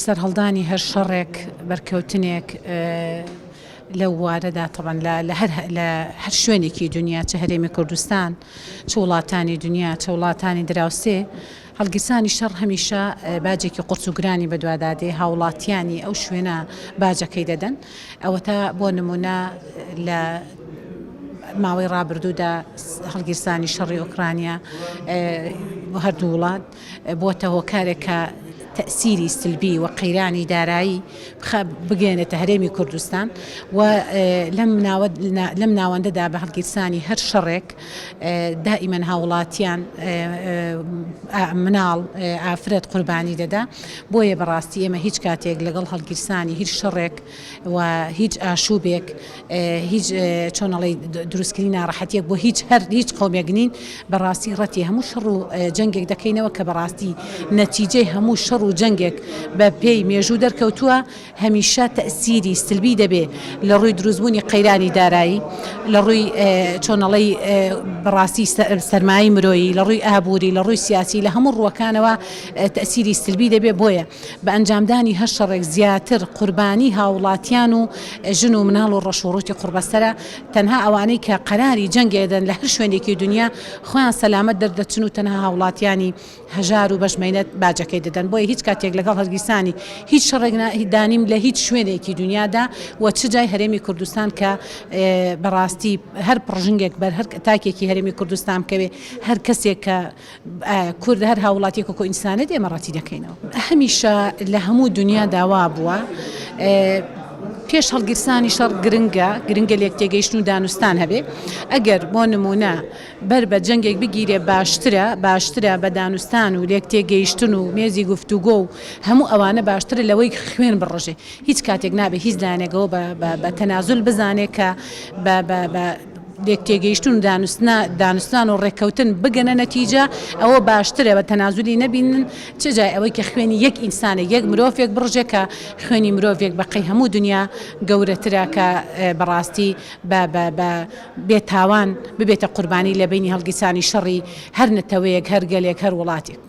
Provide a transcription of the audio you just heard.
لەسەر هەڵدانی هەر شەڕێک بەرکەوتنێک لەو وارەدا تەبەن لە هەر شوێنێکی دنیا چە هەرێمی کوردستان چ وڵاتانی دنیا چە وڵاتانی دراوسێ هەڵگیرسانی شەڕ هەمیشە باجێکی قورس و گرانی بەدوادادێ هاوڵاتیانی ئەو شوێنە باجەکەی دەدەن ئەوە تا بۆ نمونە لە ماوەی ڕابردوودا هەڵگیرسانی شەڕی ئۆکرانیا بۆ هەردوو وڵات بۆتە هۆکارێکە تأثیری سلبی و قەیرانی دارایی بگەێنێتە هەرێمی کوردستان و لەم ناوەندەدا بە هەڵگیرسانی هەر شەڕێک دائیمەن هاوڵاتیان مناڵ ئافرەت قوربانی دەدا بۆیە بەڕاستی ئێمە هیچ کاتێک لەگەڵ هەڵگیرسانی هیچ شەڕێک و هیچ ئاشوبێک هیچ چۆنەڵی دروستکردنی ناڕەحەتیەک بۆ هیچ قەومێک نین بەڕاستی ڕەتی هەموو شەڕ و جەنگێک دەکەینەوە کە بەڕاستی نەتیجەی هەموو شەڕ و جەنگێک بە پێی مێژوو دەرکەوتووە هەمیشە تەئسیری سلبی دەبێ لە ڕووی دروستبوونی قەیرانی دارایی لە ڕووی چۆنەڵی بەڕاستی سەرمایی مرۆیی لە ڕووی ئابووری لە ڕووی سیاسی لە هەموو ڕووەکانەوە تەئسیری سلبی دەبێ بۆیە بە ئەنجامدانی هەر شەڕێک زیاتر قوربانی هاوڵاتیان و ژن و مناڵ و ڕەشوڕوتی قوربەسەرە تەنها ئەوانەی کە قەراری جەنگێدەن لە هەر شوێنێکی دنیا خۆیان سەلامەت دەردەچن و تەنها هاوڵاتیانی هەژار و بەشمێنەت باجەکەی دەدەن بۆیە هیچ کاتێک لەگەڵ هەڵگیرسانی هیچ شەڕێک دانیم لە هیچ شوێنێکی دنیادا و چ جای هەرێمی کوردستان کە بەڕاستی هەر پڕژنگێک بەر هەر تاکێکی هەرێمی کوردستان بکەوێ هەر کەسێک کە کورد هەر هاوڵاتیەک و ئینسانێت ئێمە ڕەتی دەکەینەوە هەمیشە لە هەموو دنیا داوا بووە پێش هەڵگیرسانی شەڕ گرنگە لێک تێگەیشتن و دانوستان هەبێ ئەگەر بۆ نمونە بەر بە جەنگێک بگیرێ باشترە بە دانوستان و لێک تێگەیشتن و مێزی گفتوگۆ و هەموو ئەوانە باشترە لەوەی خوێن بڕژێ هیچ کاتێک نابێ هیچ دانێگەوە بە تەنازل بزانێت کە لێک تێگەیشتن و دانوستان و ڕێککەوتن بگەنە نەتیجە ئەوە باشترە بە تەنازولی نەبینن چ جای ئەوەی کە خوێنی یەک ئینسانە یەک مرۆڤێک بڕژێ کە خوێنی مرۆڤێک بەقەی هەموو دنیا گەورەترە کە بەڕاستی بێتاوان ببێتە قوربانی لە بینی هەڵگیرسانی شەڕی هەر نەتەوەیەک هەر گەلێک هەر وڵاتێک